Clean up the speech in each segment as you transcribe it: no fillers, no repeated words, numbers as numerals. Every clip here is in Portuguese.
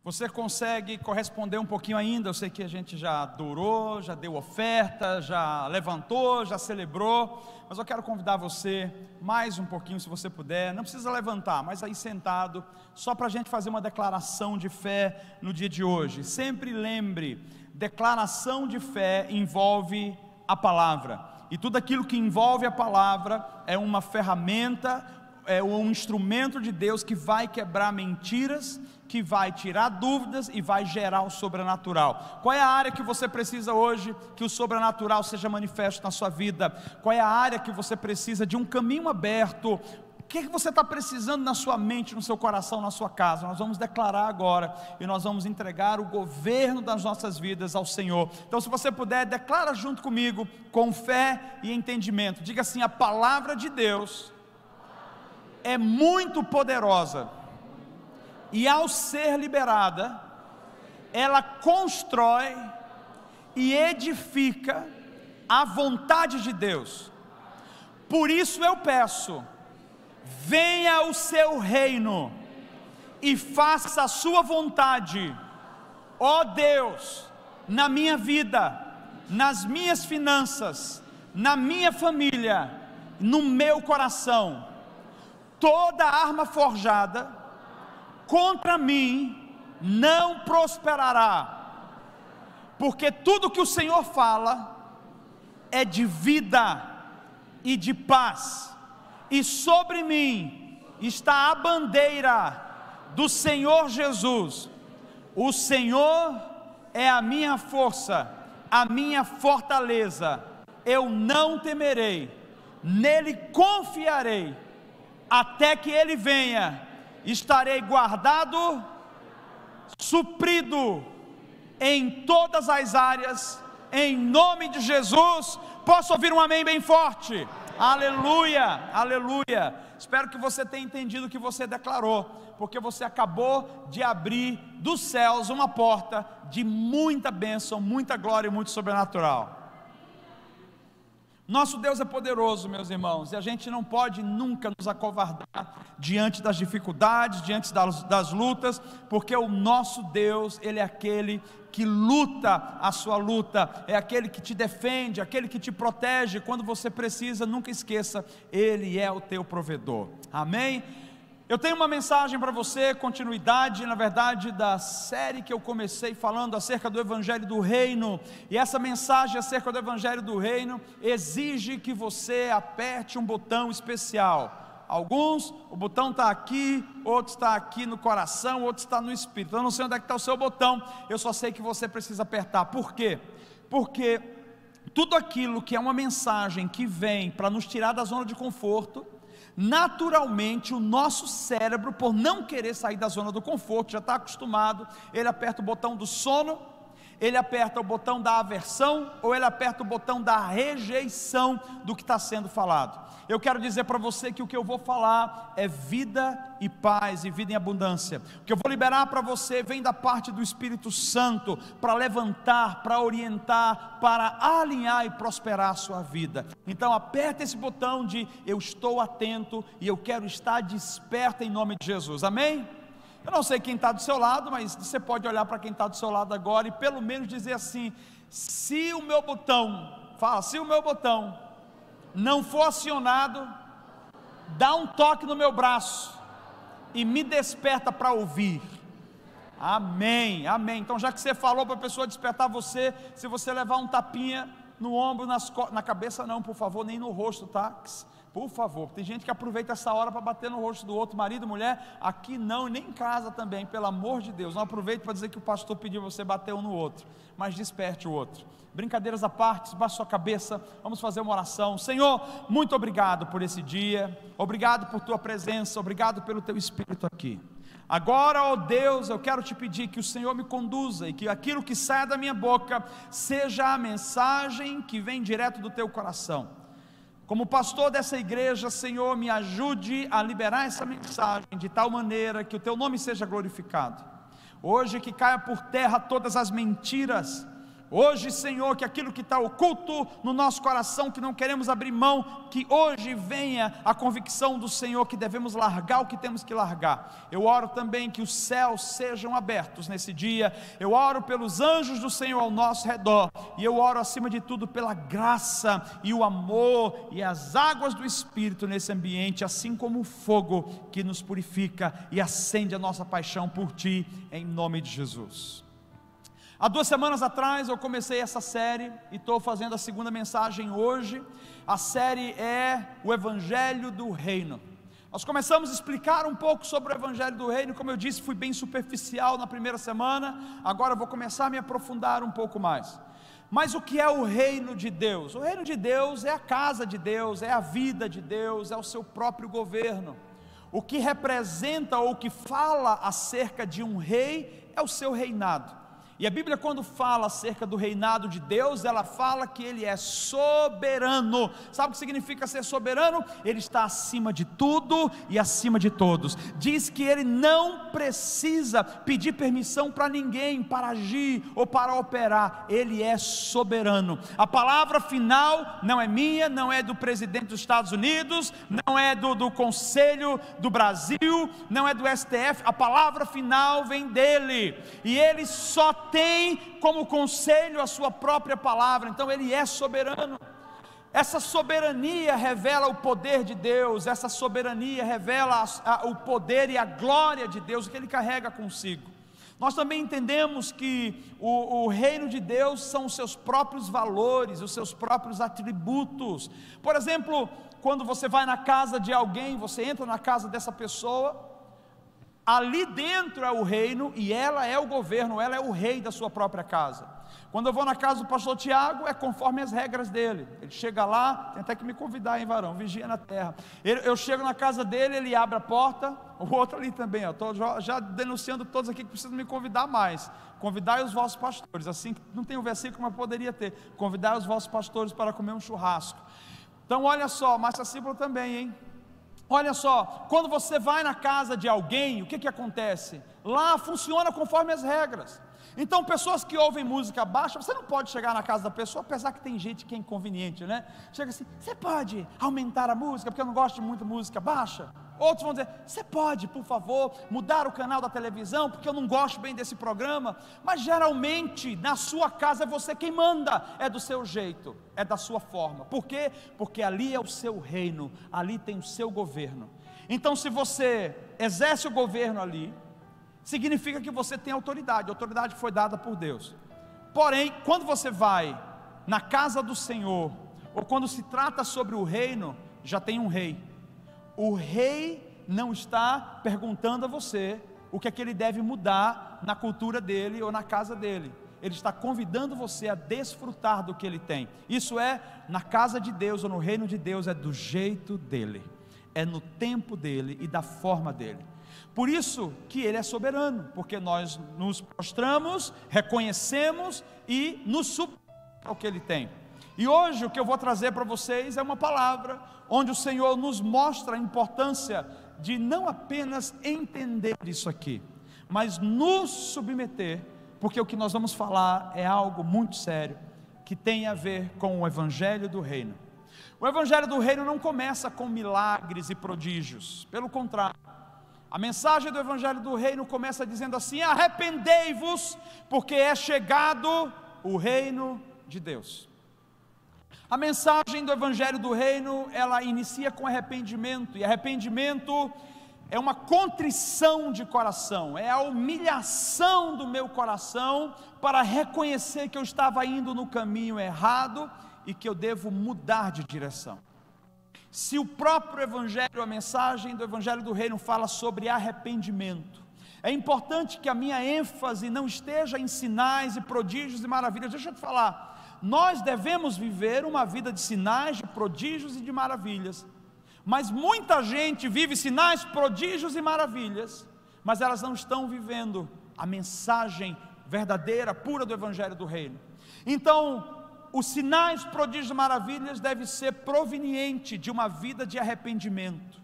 Você consegue corresponder um pouquinho ainda? Eu sei que a gente já adorou, já deu oferta, já levantou, já celebrou, mas eu quero convidar você mais um pouquinho, se você puder. Não precisa levantar, mas aí sentado, só para a gente fazer uma declaração de fé no dia de hoje. Sempre lembre, declaração de fé envolve a palavra, e tudo aquilo que envolve a palavra é uma ferramenta, é um instrumento de Deus que vai quebrar mentiras, que vai tirar dúvidas e vai gerar o sobrenatural. Qual é a área que você precisa hoje que o sobrenatural seja manifesto na sua vida? Qual é a área que você precisa de um caminho aberto? O que você está precisando na sua mente, no seu coração, na sua casa? Nós vamos declarar agora e nós vamos entregar o governo das nossas vidas ao Senhor. Então, se você puder, declara junto comigo, com fé e entendimento. Diga assim: a palavra de Deus é muito poderosa, e ao ser liberada, ela constrói e edifica a vontade de Deus. Por isso eu peço: venha o seu reino e faça a sua vontade, ó Deus, na minha vida, nas minhas finanças, na minha família, no meu coração. Toda arma forjada contra mim não prosperará, porque tudo que o Senhor fala é de vida e de paz, e sobre mim está a bandeira do Senhor Jesus. O Senhor é a minha força, a minha fortaleza. Eu não temerei, nele confiarei. Até que Ele venha, estarei guardado, suprido em todas as áreas, em nome de Jesus. Posso ouvir um amém bem forte? Aleluia, aleluia. Espero que você tenha entendido o que você declarou, porque você acabou de abrir dos céus uma porta de muita bênção, muita glória e muito sobrenatural. Nosso Deus é poderoso, meus irmãos, e a gente não pode nunca nos acovardar diante das dificuldades, diante das lutas, porque o nosso Deus, Ele é aquele que luta a sua luta, é aquele que te defende, aquele que te protege. Quando você precisa, nunca esqueça, Ele é o teu provedor. Amém? Eu tenho uma mensagem para você, continuidade, na verdade, da série que eu comecei falando acerca do Evangelho do Reino, e essa mensagem acerca do Evangelho do Reino exige que você aperte um botão especial. Alguns, o botão está aqui, outros está aqui no coração, outros está no espírito. Eu não sei onde é que está o seu botão, eu só sei que você precisa apertar. Por quê? Porque tudo aquilo que é uma mensagem que vem para nos tirar da zona de conforto, naturalmente o nosso cérebro, por não querer sair da zona do conforto, já está acostumado, ele aperta o botão do sono, ele aperta o botão da aversão, ou ele aperta o botão da rejeição do que está sendo falado. Eu quero dizer para você que o que eu vou falar é vida e paz, e vida em abundância. O que eu vou liberar para você vem da parte do Espírito Santo, para levantar, para orientar, para alinhar e prosperar a sua vida. Então aperta esse botão de eu estou atento, e eu quero estar desperto em nome de Jesus, amém? Eu não sei quem está do seu lado, mas você pode olhar para quem está do seu lado agora, e pelo menos dizer assim: se o meu botão, fala, se o meu botão não for acionado, dá um toque no meu braço, e me desperta para ouvir. Amém, amém. Então, já que você falou para a pessoa despertar você, se você levar um tapinha no ombro, na cabeça não, por favor, nem no rosto, tá? Por favor, tem gente que aproveita essa hora para bater no rosto do outro, marido, mulher, aqui não, e nem em casa também, pelo amor de Deus, não aproveite para dizer que o pastor pediu você bater um no outro, mas desperte o outro. Brincadeiras à parte, baixe sua cabeça, vamos fazer uma oração. Senhor, muito obrigado por esse dia, obrigado por tua presença, obrigado pelo teu Espírito aqui. Agora, ó Deus, eu quero te pedir que o Senhor me conduza, e que aquilo que sai da minha boca seja a mensagem que vem direto do teu coração. Como pastor dessa igreja, Senhor, me ajude a liberar essa mensagem de tal maneira que o teu nome seja glorificado. Hoje que caia por terra todas as mentiras, Hoje, Senhor, que aquilo que está oculto no nosso coração, que não queremos abrir mão, que hoje venha a convicção do Senhor que devemos largar o que temos que largar. Eu oro também que os céus sejam abertos nesse dia. Eu oro pelos anjos do Senhor ao nosso redor, e eu oro acima de tudo pela graça e o amor e as águas do Espírito nesse ambiente, assim como o fogo que nos purifica e acende a nossa paixão por Ti, em nome de Jesus. Há 2 semanas atrás eu comecei essa série e estou fazendo a segunda mensagem hoje. A série é o Evangelho do Reino. Nós começamos a explicar um pouco sobre o Evangelho do Reino. Como eu disse, fui bem superficial na primeira semana, agora eu vou começar a me aprofundar um pouco mais. Mas o que é o reino de Deus? O reino de Deus é a casa de Deus, é a vida de Deus, é o seu próprio governo. O que representa ou o que fala acerca de um rei é o seu reinado. E a Bíblia, quando fala acerca do reinado de Deus, ela fala que Ele é soberano. Sabe o que significa ser soberano? Ele está acima de tudo e acima de todos. Diz que Ele não precisa pedir permissão para ninguém para agir ou para operar. Ele é soberano. A palavra final não é minha, não é do presidente dos Estados Unidos, não é do Conselho do Brasil, não é do STF. A palavra final vem dEle, e Ele só tem como conselho a sua própria palavra. Então Ele é soberano. Essa soberania revela o poder de Deus, essa soberania revela o poder e a glória de Deus, o que Ele carrega consigo. Nós também entendemos que o reino de Deus são os seus próprios valores, os seus próprios atributos. Por exemplo, quando você vai na casa de alguém, você entra na casa dessa pessoa, ali dentro é o reino, e ela é o governo, ela é o rei da sua própria casa. Quando eu vou na casa do pastor Tiago, é conforme as regras dele. Ele chega lá, tem até que me convidar, hein, varão, vigia na terra. Eu chego na casa dele, ele abre a porta. O outro ali também, estou já denunciando todos aqui que precisam me convidar mais. Convidai os vossos pastores, assim, não tem um versículo, mas poderia ter. Convidai os vossos pastores para comer um churrasco. Então olha só, Márcia Cípula também, hein. Olha só, quando você vai na casa de alguém, o que acontece? Lá funciona conforme as regras. Então, pessoas que ouvem música baixa, você não pode chegar na casa da pessoa, apesar que tem gente que é inconveniente, né? Chega assim, você pode aumentar a música, porque eu não gosto de muita música baixa? Outros vão dizer, você pode, por favor, mudar o canal da televisão, porque eu não gosto bem desse programa. Mas geralmente, na sua casa é você quem manda, é do seu jeito, é da sua forma. Por quê? Porque ali é o seu reino, ali tem o seu governo. Então, se você exerce o governo ali, significa que você tem autoridade, a autoridade foi dada por Deus. Porém, quando você vai na casa do Senhor, ou quando se trata sobre o reino, já tem um rei. O rei não está perguntando a você o que é que ele deve mudar na cultura dele ou na casa dele. Ele está convidando você a desfrutar do que ele tem. Isso é, na casa de Deus ou no reino de Deus, é do jeito dele, é no tempo dele e da forma dele. Por isso que Ele é soberano, porque nós nos prostramos, reconhecemos e nos submetemos ao que Ele tem. E hoje o que eu vou trazer para vocês é uma palavra, onde o Senhor nos mostra a importância de não apenas entender isso aqui, mas nos submeter, porque o que nós vamos falar é algo muito sério, que tem a ver com o Evangelho do Reino. O Evangelho do Reino não começa com milagres e prodígios, pelo contrário. A mensagem do Evangelho do Reino começa dizendo assim: arrependei-vos, porque é chegado o reino de Deus. A mensagem do Evangelho do Reino, ela inicia com arrependimento, e arrependimento é uma contrição de coração, é a humilhação do meu coração, para reconhecer que eu estava indo no caminho errado, e que eu devo mudar de direção. Se o próprio Evangelho, a mensagem do Evangelho do Reino fala sobre arrependimento, é importante que a minha ênfase não esteja em sinais e prodígios e maravilhas. Deixa eu te falar, nós devemos viver uma vida de sinais, de prodígios e de maravilhas, mas muita gente vive sinais, prodígios e maravilhas, mas elas não estão vivendo a mensagem verdadeira, pura do Evangelho do Reino. Então, os sinais, prodígios e maravilhas devem ser provenientes de uma vida de arrependimento,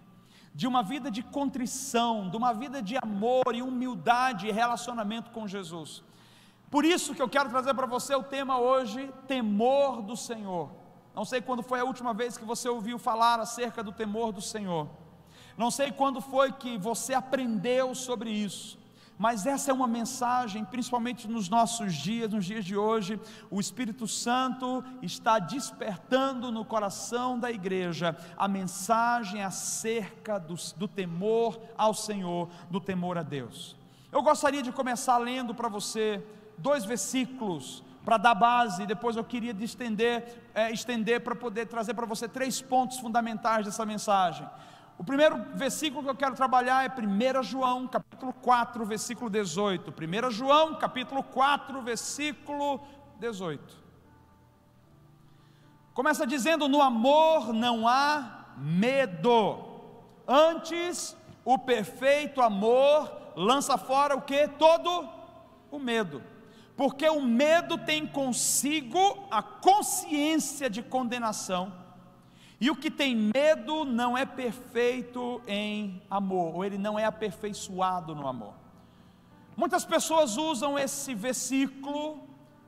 de uma vida de contrição, de uma vida de amor e humildade e relacionamento com Jesus. Por isso que eu quero trazer para você o tema hoje, temor do Senhor. Não sei quando foi a última vez que você ouviu falar acerca do temor do Senhor, não sei quando foi que você aprendeu sobre isso, mas essa é uma mensagem, principalmente nos nossos dias, nos dias de hoje. O Espírito Santo está despertando no coração da igreja a mensagem acerca do temor ao Senhor, do temor a Deus. Eu gostaria de começar lendo para você 2 versículos, para dar base, e depois eu queria estender para poder trazer para você 3 pontos fundamentais dessa mensagem. O primeiro versículo que eu quero trabalhar é 1 João, capítulo 4, versículo 18. 1 João, capítulo 4, versículo 18. Começa dizendo: no amor não há medo, antes o perfeito amor lança fora o que? Todo o medo, porque o medo tem consigo a consciência de condenação, e o que tem medo não é perfeito em amor, ou ele não é aperfeiçoado no amor. Muitas pessoas usam esse versículo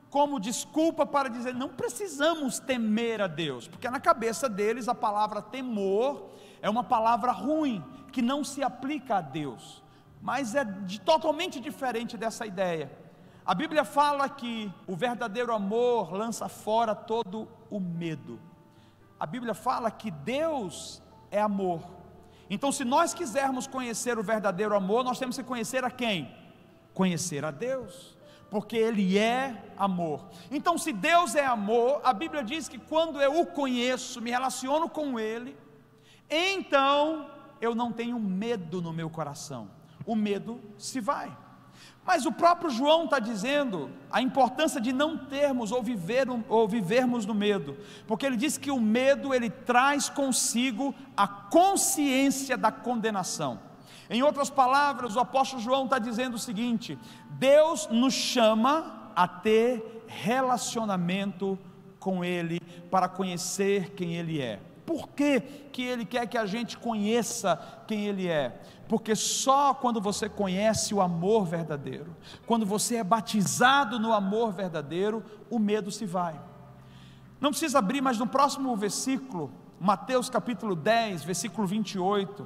como desculpa para dizer: não precisamos temer a Deus, porque na cabeça deles a palavra temor é uma palavra ruim, que não se aplica a Deus. Mas é totalmente diferente dessa ideia. A Bíblia fala que o verdadeiro amor lança fora todo o medo. A Bíblia fala que Deus é amor. Então, se nós quisermos conhecer o verdadeiro amor, nós temos que conhecer a quem? Conhecer a Deus, porque Ele é amor. Então, se Deus é amor, a Bíblia diz que quando eu o conheço, me relaciono com Ele, então eu não tenho medo no meu coração. O medo se vai. Mas o próprio João está dizendo a importância de não termos ou vivermos no medo, porque ele diz que o medo ele traz consigo a consciência da condenação. Em outras palavras, o apóstolo João está dizendo o seguinte: Deus nos chama a ter relacionamento com Ele, para conhecer quem Ele é. Por que que Ele quer que a gente conheça quem Ele é? Porque só quando você conhece o amor verdadeiro, quando você é batizado no amor verdadeiro, o medo se vai. Não precisa abrir, mas no próximo versículo, Mateus capítulo 10, versículo 28,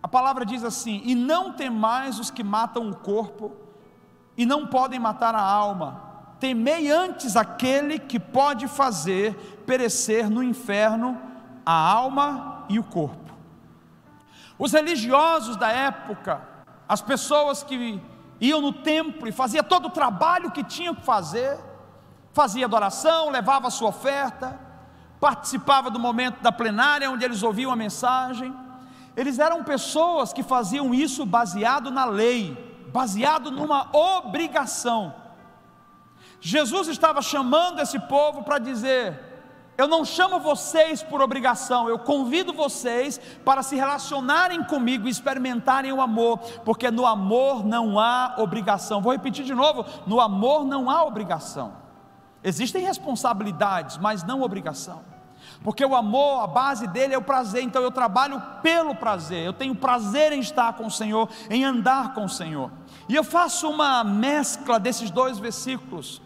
a palavra diz assim: e não temais os que matam o corpo, e não podem matar a alma, temei antes aquele que pode fazer perecer no inferno a alma e o corpo. Os religiosos da época, as pessoas que iam no templo e faziam todo o trabalho que tinham que fazer, fazia adoração, levava a sua oferta, participava do momento da plenária onde eles ouviam a mensagem. Eles eram pessoas que faziam isso baseado na lei, baseado numa obrigação. Jesus estava chamando esse povo para dizer: eu não chamo vocês por obrigação, eu convido vocês para se relacionarem comigo e experimentarem o amor, porque no amor não há obrigação. Vou repetir de novo: no amor não há obrigação. Existem responsabilidades, mas não obrigação, porque o amor, a base dele é o prazer. Então eu trabalho pelo prazer, eu tenho prazer em estar com o Senhor, em andar com o Senhor. E eu faço uma mescla desses 2 versículos,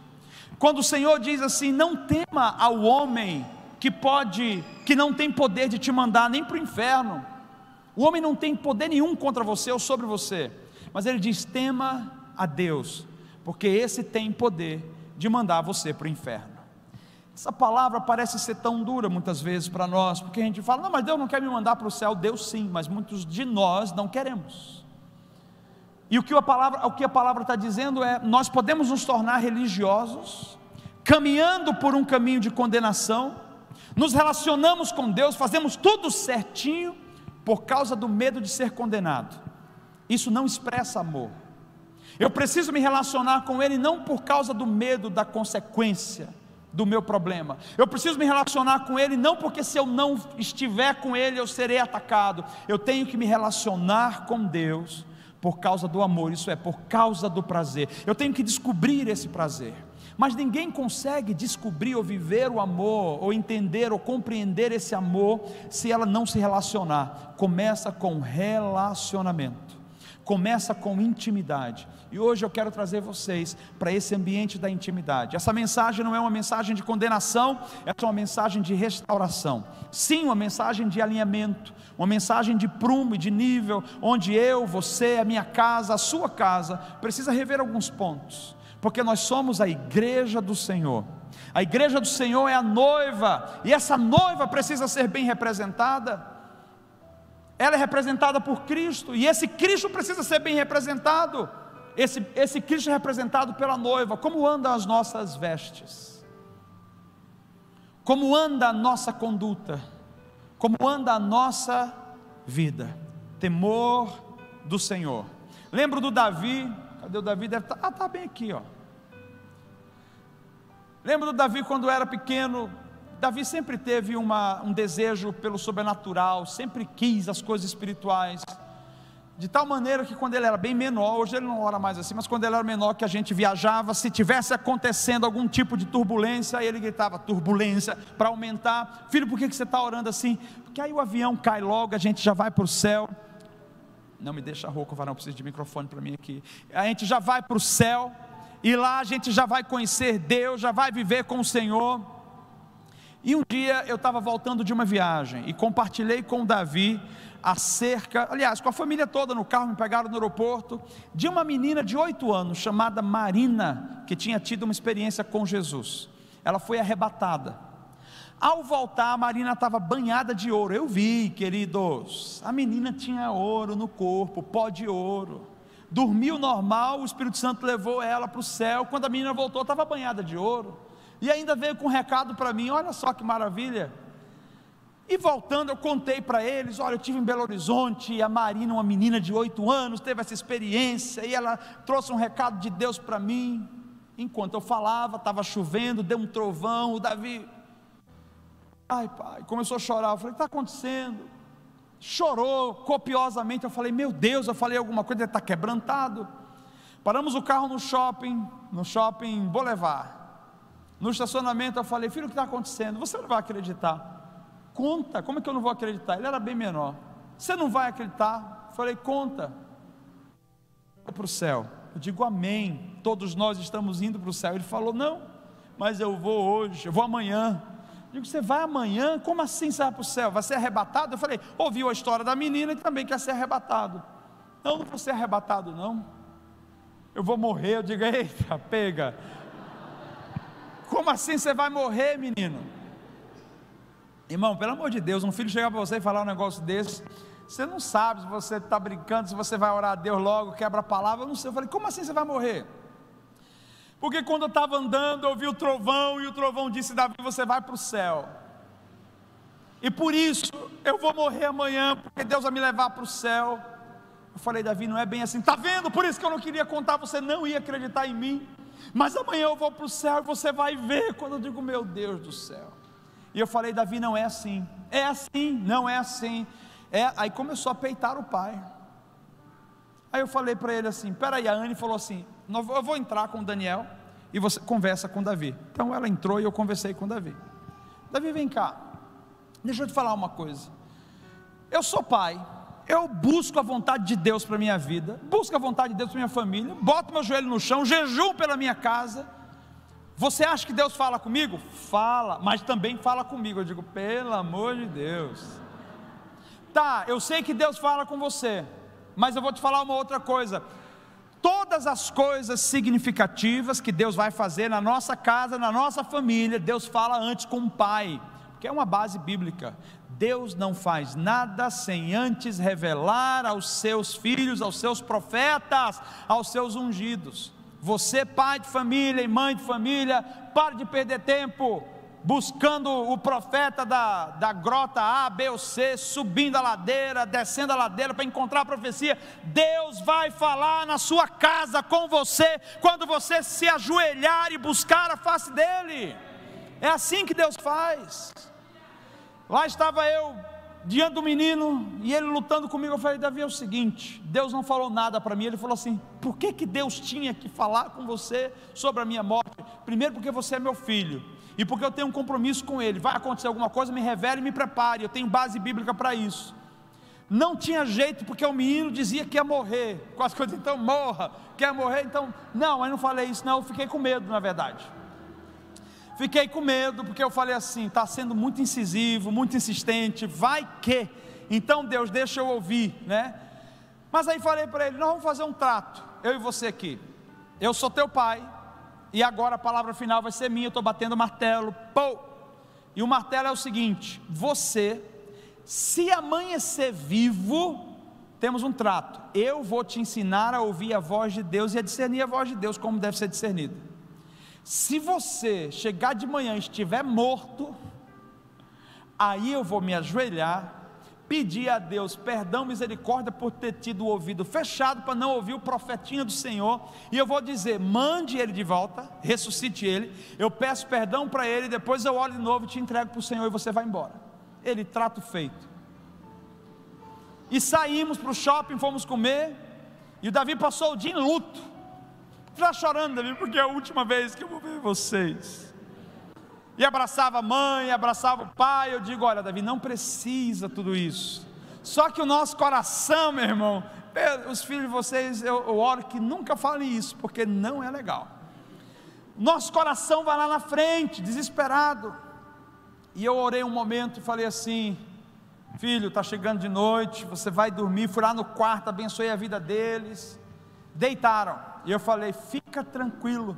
quando o Senhor diz assim: não tema ao homem que não tem poder de te mandar nem para o inferno. O homem não tem poder nenhum contra você ou sobre você, mas ele diz: tema a Deus, porque esse tem poder de mandar você para o inferno. Essa palavra parece ser tão dura muitas vezes para nós, porque a gente fala: não, mas Deus não quer me mandar para o céu. Deus sim, mas muitos de nós não queremos. E o que a palavra está dizendo é: nós podemos nos tornar religiosos, caminhando por um caminho de condenação, nos relacionamos com Deus, fazemos tudo certinho, por causa do medo de ser condenado. Isso não expressa amor. Eu preciso me relacionar com Ele não por causa do medo da consequência do meu problema. Eu preciso me relacionar com Ele não porque se eu não estiver com Ele eu serei atacado. Eu tenho que me relacionar com Deus por causa do amor, isso é, por causa do prazer. Eu tenho que descobrir esse prazer. Mas ninguém consegue descobrir ou viver o amor, ou entender ou compreender esse amor, se ela não se relacionar. Começa com relacionamento. Começa com intimidade, e hoje eu quero trazer vocês para esse ambiente da intimidade. Essa mensagem não é uma mensagem de condenação, é uma mensagem de restauração, sim, uma mensagem de alinhamento, uma mensagem de prumo e de nível, onde eu, você, a minha casa, a sua casa, precisa rever alguns pontos, porque nós somos a igreja do Senhor. A igreja do Senhor é a noiva, e essa noiva precisa ser bem representada. Ela é representada por Cristo, e esse Cristo precisa ser bem representado. Esse Cristo é representado pela noiva. Como andam as nossas vestes? Como anda a nossa conduta? Como anda a nossa vida? Temor do Senhor. Lembro do Davi. Cadê o Davi? Deve estar, está bem aqui, ó. Lembro do Davi quando era pequeno. Davi sempre teve um desejo pelo sobrenatural, sempre quis as coisas espirituais, de tal maneira que quando ele era bem menor, hoje ele não ora mais assim, mas quando ele era menor, que a gente viajava, se tivesse acontecendo algum tipo de turbulência, ele gritava turbulência, para aumentar. Filho, por que você está orando assim? Porque aí o avião cai logo, a gente já vai para o céu. Não me deixa rouco, varão, preciso de microfone para mim aqui. A gente já vai para o céu, e lá a gente já vai conhecer Deus, já vai viver com o Senhor. E um dia eu estava voltando de uma viagem e compartilhei com o Davi aliás, com a família toda no carro, me pegaram no aeroporto, de uma menina de 8 anos, chamada Marina, que tinha tido uma experiência com Jesus. Ela foi arrebatada. Ao voltar, a Marina estava banhada de ouro. Eu vi, queridos, a menina tinha ouro no corpo, pó de ouro. Dormiu normal, o Espírito Santo levou ela para o céu. Quando a menina voltou, estava banhada de ouro. E ainda veio com um recado para mim, olha só que maravilha. E voltando, eu contei para eles, olha, eu estive em Belo Horizonte, e a Marina, uma menina de 8 anos, teve essa experiência, e ela trouxe um recado de Deus para mim. Enquanto eu falava, estava chovendo, deu um trovão, o Davi, ai pai, começou a chorar. Eu falei, o que está acontecendo? Chorou copiosamente. Eu falei, meu Deus, eu falei alguma coisa, ele está quebrantado. Paramos o carro no shopping Boulevard. No estacionamento eu falei, filho, o que está acontecendo? Você não vai acreditar. Conta. Como é que eu não vou acreditar? Ele era bem menor. Você não vai acreditar? Eu falei, conta. Vou para o céu. Eu digo, amém, todos nós estamos indo para o céu. Ele falou, não, mas eu vou hoje, eu vou amanhã. Eu digo, você vai amanhã? Como assim você vai para o céu? Vai ser arrebatado? Eu falei, ouviu a história da menina e também quer ser arrebatado. Não, não vou ser arrebatado não, eu vou morrer. Eu digo, eita, pega. Como assim você vai morrer, menino? Irmão, pelo amor de Deus, um filho chegar para você e falar um negócio desse, você não sabe se você está brincando, se você vai orar a Deus logo, quebra a palavra, eu não sei. Eu falei, como assim você vai morrer? Porque quando eu estava andando, eu ouvi o trovão, e o trovão disse, Davi, você vai para o céu, e por isso, eu vou morrer amanhã, porque Deus vai me levar para o céu. Eu falei, Davi, não é bem assim, está vendo? Por isso que eu não queria contar, você não ia acreditar em mim, mas amanhã eu vou para o céu, e você vai ver. Quando eu digo, meu Deus do céu, e eu falei, Davi, não é assim, não é assim. Aí começou a peitar o pai. Aí eu falei para ele assim, peraí, a Anne falou assim, eu vou entrar com o Daniel, e você conversa com o Davi. Então ela entrou e eu conversei com o Davi. Davi, vem cá, deixa eu te falar uma coisa. Eu sou pai, eu busco a vontade de Deus para a minha vida, busco a vontade de Deus para a minha família, boto meu joelho no chão, jejuo pela minha casa. Você acha que Deus fala comigo? Fala, mas também fala comigo. Eu digo, pelo amor de Deus. Tá, eu sei que Deus fala com você, mas eu vou te falar uma outra coisa. Todas as coisas significativas que Deus vai fazer na nossa casa, na nossa família, Deus fala antes com o pai, porque é uma base bíblica. Deus não faz nada sem antes revelar aos seus filhos, aos seus profetas, aos seus ungidos. Você, pai de família e mãe de família, pare de perder tempo buscando o profeta da grota A, B ou C, subindo a ladeira, descendo a ladeira para encontrar a profecia. Deus vai falar na sua casa com você, quando você se ajoelhar e buscar a face dEle. É assim que Deus faz. Lá estava eu, diante do menino, e ele lutando comigo. Eu falei, Davi, é o seguinte, Deus não falou nada para mim. Ele falou assim, por que Deus tinha que falar com você sobre a minha morte? Primeiro, porque você é meu filho, e porque eu tenho um compromisso com Ele. Vai acontecer alguma coisa, me revele e me prepare, eu tenho base bíblica para isso. Não tinha jeito, porque o menino dizia que ia morrer, quase que eu disse, então morra, quer morrer, então, não, eu não falei isso não, eu fiquei com medo na verdade, fiquei com medo, porque eu falei assim, está sendo muito incisivo, muito insistente, vai que, então Deus deixa eu ouvir, né, mas aí falei para ele, nós vamos fazer um trato, eu e você aqui, eu sou teu pai, e agora a palavra final vai ser minha, eu estou batendo o martelo, pô, e o martelo é o seguinte, você, se amanhecer vivo, temos um trato, eu vou te ensinar a ouvir a voz de Deus, e a discernir a voz de Deus, como deve ser discernida. Se você chegar de manhã e estiver morto, aí eu vou me ajoelhar, pedir a Deus perdão, misericórdia por ter tido o ouvido fechado, para não ouvir o profetinho do Senhor, e eu vou dizer, mande ele de volta, ressuscite ele, eu peço perdão para ele, depois eu olho de novo e te entrego para o Senhor, e você vai embora. Ele, trato feito. E saímos para o shopping, fomos comer, e o Davi passou o dia em luto, está chorando, Davi, porque é a última vez que eu vou ver vocês, e abraçava a mãe, abraçava o pai, eu digo, olha Davi, não precisa tudo isso, só que o nosso coração, meu irmão, os filhos de vocês, eu oro que nunca falem isso, porque não é legal, nosso coração vai lá na frente, desesperado, e eu orei um momento e falei assim, filho, está chegando de noite, você vai dormir, fui lá no quarto, abençoei a vida deles, deitaram, e eu falei, fica tranquilo,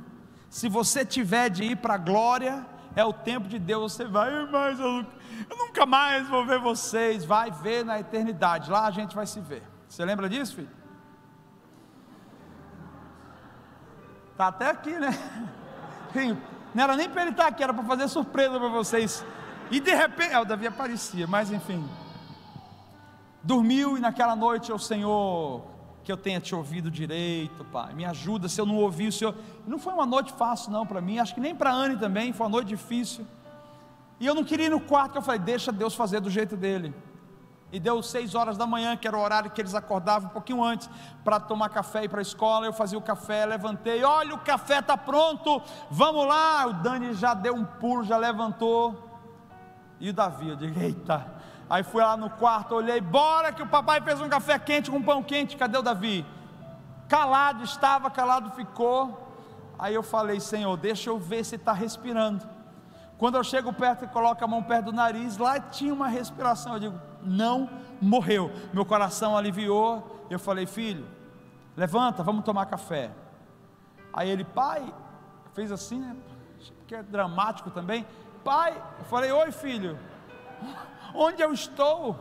se você tiver de ir para a glória, é o tempo de Deus, você vai, mas eu nunca mais vou ver vocês, vai ver na eternidade, lá a gente vai se ver, você lembra disso, filho? Está até aqui, né? Não era nem para ele estar aqui, era para fazer surpresa para vocês, e de repente, o Davi aparecia, mas enfim, dormiu, e naquela noite, o Senhor, que eu tenha te ouvido direito, pai, me ajuda, se eu não ouvi o Senhor, não foi uma noite fácil não para mim, acho que nem para a Anne também, foi uma noite difícil, e eu não queria ir no quarto, que eu falei, deixa Deus fazer do jeito dele, e deu 6 horas da manhã, que era o horário que eles acordavam, um pouquinho antes, para tomar café e ir para a escola, eu fazia o café, levantei, olha o café está pronto, vamos lá, o Dani já deu um pulo, já levantou, e o Davi, eu digo, eita, aí fui lá no quarto, olhei, bora que o papai fez um café quente com pão quente, cadê o Davi? Calado estava, calado ficou, aí eu falei, Senhor, deixa eu ver se está respirando, quando eu chego perto e coloco a mão perto do nariz, lá tinha uma respiração, eu digo, não morreu, meu coração aliviou, eu falei, filho, levanta, vamos tomar café, aí ele, pai, fez assim, né, que é dramático também, pai, eu falei, oi filho, onde eu estou?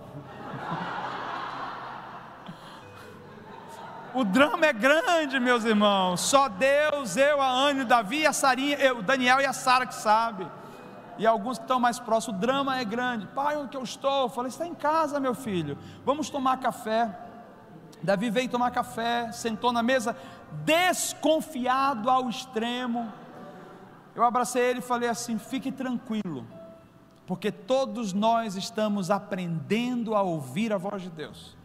O drama é grande, meus irmãos, só Deus, eu, a Anne, o Davi, a Sarinha, o Daniel e a Sara que sabem, e alguns que estão mais próximos, o drama é grande, pai, onde que eu estou? Eu falei, está em casa meu filho, vamos tomar café, Davi veio tomar café, sentou na mesa, desconfiado ao extremo, eu abracei ele e falei assim, fique tranquilo, porque todos nós estamos aprendendo a ouvir a voz de Deus,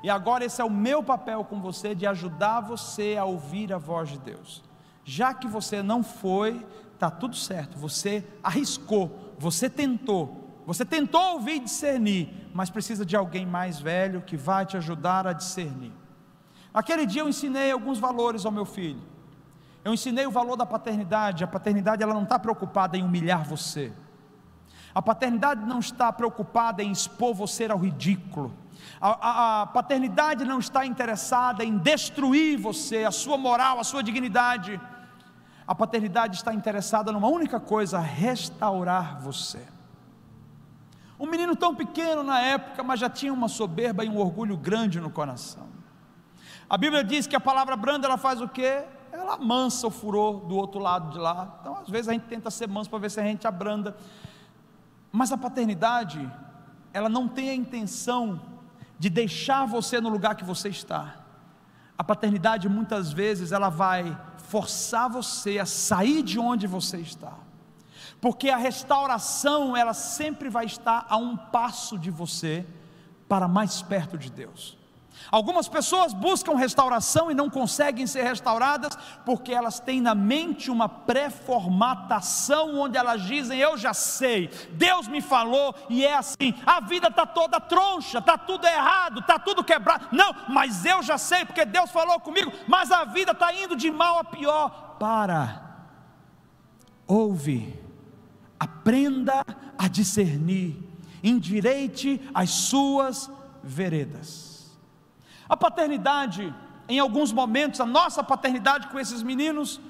e agora esse é o meu papel com você, de ajudar você a ouvir a voz de Deus, já que você não foi, está tudo certo, você arriscou, você tentou ouvir e discernir, mas precisa de alguém mais velho, que vai te ajudar a discernir. Aquele dia eu ensinei alguns valores ao meu filho, eu ensinei o valor da paternidade, a paternidade ela não está preocupada em humilhar você, a paternidade não está preocupada em expor você ao ridículo, a paternidade não está interessada em destruir você, a sua moral, a sua dignidade, a paternidade está interessada numa única coisa, restaurar você. Um menino tão pequeno na época, mas já tinha uma soberba e um orgulho grande no coração. A Bíblia diz que a palavra branda ela faz o quê? Ela amansa o furor do outro lado de lá. Então às vezes a gente tenta ser manso para ver se a gente abranda, mas a paternidade ela não tem a intenção de deixar você no lugar que você está. A paternidade muitas vezes ela vai forçar você a sair de onde você está, porque a restauração ela sempre vai estar a um passo de você, para mais perto de Deus. Algumas pessoas buscam restauração e não conseguem ser restauradas, porque elas têm na mente uma pré-formatação, onde elas dizem: eu já sei, Deus me falou e é assim, a vida está toda troncha, está tudo errado, está tudo quebrado. Não, mas eu já sei, porque Deus falou comigo, mas a vida está indo de mal a pior. Ouve, aprenda a discernir, endireite as suas veredas. A paternidade, em alguns momentos, a nossa paternidade com esses meninos,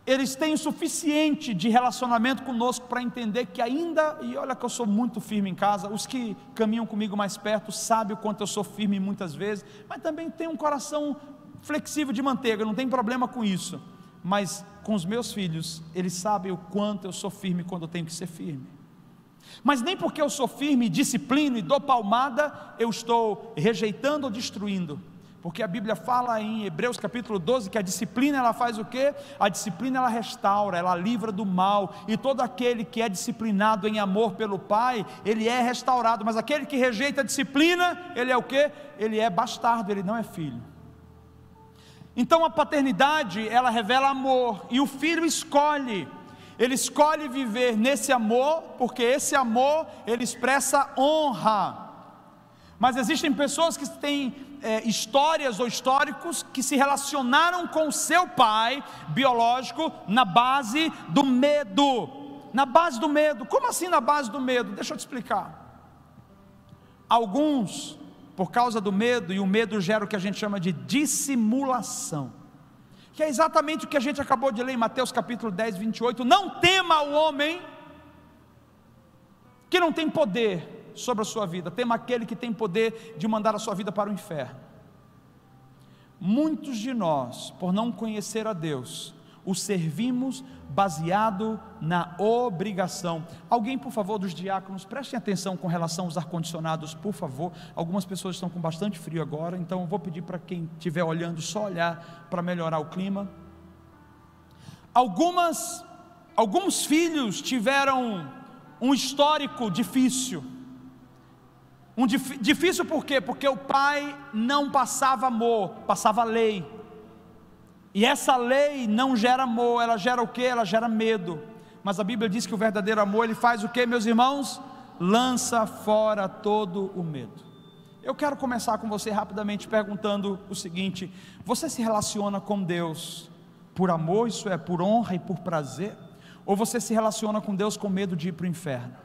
eles têm o suficiente de relacionamento conosco para entender que ainda, e olha que eu sou muito firme em casa, os que caminham comigo mais perto sabem o quanto eu sou firme muitas vezes, mas também tenho um coração flexível de manteiga, não tem problema com isso. Mas com os meus filhos, eles sabem o quanto eu sou firme quando eu tenho que ser firme. Mas nem porque eu sou firme, disciplino e dou palmada, eu estou rejeitando ou destruindo. Porque a Bíblia fala em Hebreus capítulo 12, que a disciplina ela faz o quê? A disciplina ela restaura, ela livra do mal, e todo aquele que é disciplinado em amor pelo Pai, ele é restaurado. Mas aquele que rejeita a disciplina, ele é o quê? Ele é bastardo, ele não é filho. Então a paternidade, ela revela amor, e o filho escolhe. Ele escolhe viver nesse amor, porque esse amor, ele expressa honra. Mas existem pessoas que têm histórias ou históricos que se relacionaram com o seu pai biológico na base do medo. Na base do medo. Como assim na base do medo? Deixa eu te explicar. Alguns, por causa do medo, e o medo gera o que a gente chama de dissimulação, que é exatamente o que a gente acabou de ler em Mateus capítulo 10, 28, não tema o homem que não tem poder sobre a sua vida, tema aquele que tem poder de mandar a sua vida para o inferno. Muitos de nós, por não conhecer a Deus, o servimos baseado na obrigação. Alguém, por favor, dos diáconos, prestem atenção com relação aos ar-condicionados, por favor. Algumas pessoas estão com bastante frio agora, então eu vou pedir para quem estiver olhando, só olhar para melhorar o clima. Alguns filhos tiveram um histórico difícil. Difícil por quê? Porque o pai não passava amor, passava lei. E essa lei não gera amor, ela gera o quê? Ela gera medo. Mas a Bíblia diz que o verdadeiro amor, ele faz o quê, meus irmãos? Lança fora todo o medo. Eu quero começar com você rapidamente perguntando o seguinte: você se relaciona com Deus por amor, isso é, por honra e por prazer? Ou você se relaciona com Deus com medo de ir para o inferno?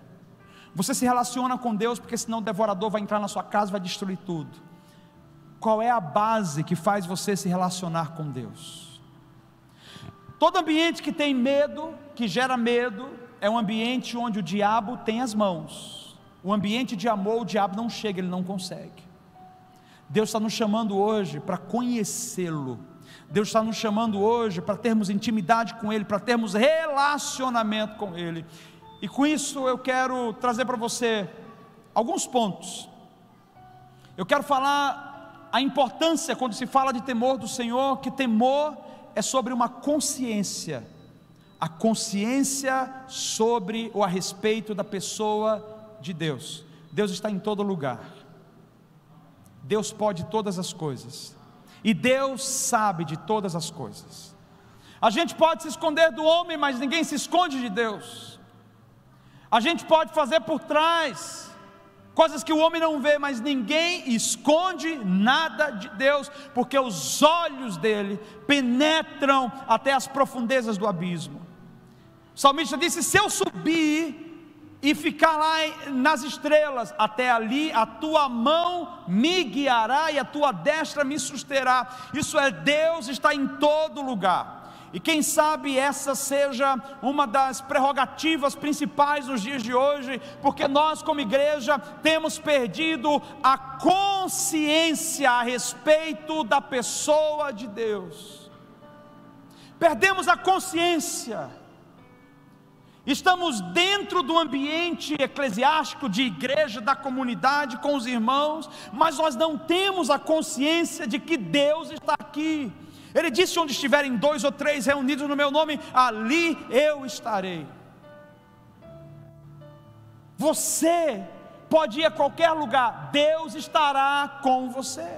Você se relaciona com Deus porque senão o devorador vai entrar na sua casa e vai destruir tudo? Qual é a base que faz você se relacionar com Deus? Todo ambiente que tem medo, que gera medo, é um ambiente onde o diabo tem as mãos. O ambiente de amor, o diabo não chega, ele não consegue. Deus está nos chamando hoje para conhecê-lo. Deus está nos chamando hoje para termos intimidade com Ele, para termos relacionamento com Ele. E com isso eu quero trazer para você alguns pontos. Eu quero falar a importância, quando se fala de temor do Senhor, que temor é sobre uma consciência, a consciência sobre ou a respeito da pessoa de Deus. Deus está em todo lugar, Deus pode todas as coisas, e Deus sabe de todas as coisas. A gente pode se esconder do homem, mas ninguém se esconde de Deus. A gente pode fazer por trás coisas que o homem não vê, mas ninguém esconde nada de Deus, porque os olhos dele penetram até as profundezas do abismo. O salmista disse: se eu subir e ficar lá nas estrelas, até ali a tua mão me guiará e a tua destra me susterá. Isso é, Deus está em todo lugar. E quem sabe essa seja uma das prerrogativas principais nos dias de hoje, porque nós como igreja temos perdido a consciência a respeito da pessoa de Deus. Perdemos a consciência. Estamos dentro do ambiente eclesiástico, de igreja, da comunidade, com os irmãos, mas nós não temos a consciência de que Deus está aqui. Ele disse: onde estiverem 2 ou 3 reunidos no meu nome, ali eu estarei. Você pode ir a qualquer lugar, Deus estará com você.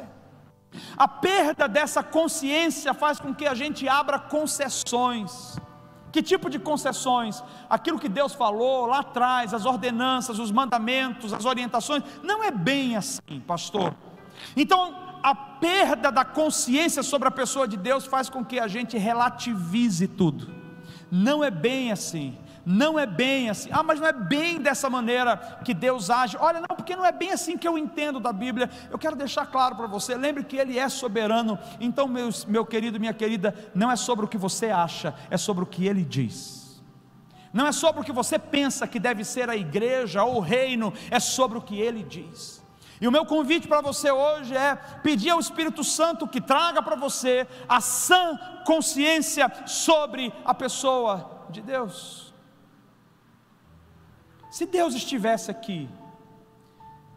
A perda dessa consciência faz com que a gente abra concessões. Que tipo de concessões? Aquilo que Deus falou lá atrás, as ordenanças, os mandamentos, as orientações, não é bem assim, pastor. Então, a perda da consciência sobre a pessoa de Deus faz com que a gente relativize tudo. Não é bem assim. Não é bem assim. Mas não é bem dessa maneira que Deus age. Olha, não, porque não é bem assim que eu entendo da Bíblia. Eu quero deixar claro para você, lembre que Ele é soberano. Então, meu querido, minha querida, não é sobre o que você acha, é sobre o que Ele diz. Não é sobre o que você pensa que deve ser a igreja ou o reino, é sobre o que Ele diz. E o meu convite para você hoje é pedir ao Espírito Santo que traga para você a sã consciência sobre a pessoa de Deus. Se Deus estivesse aqui,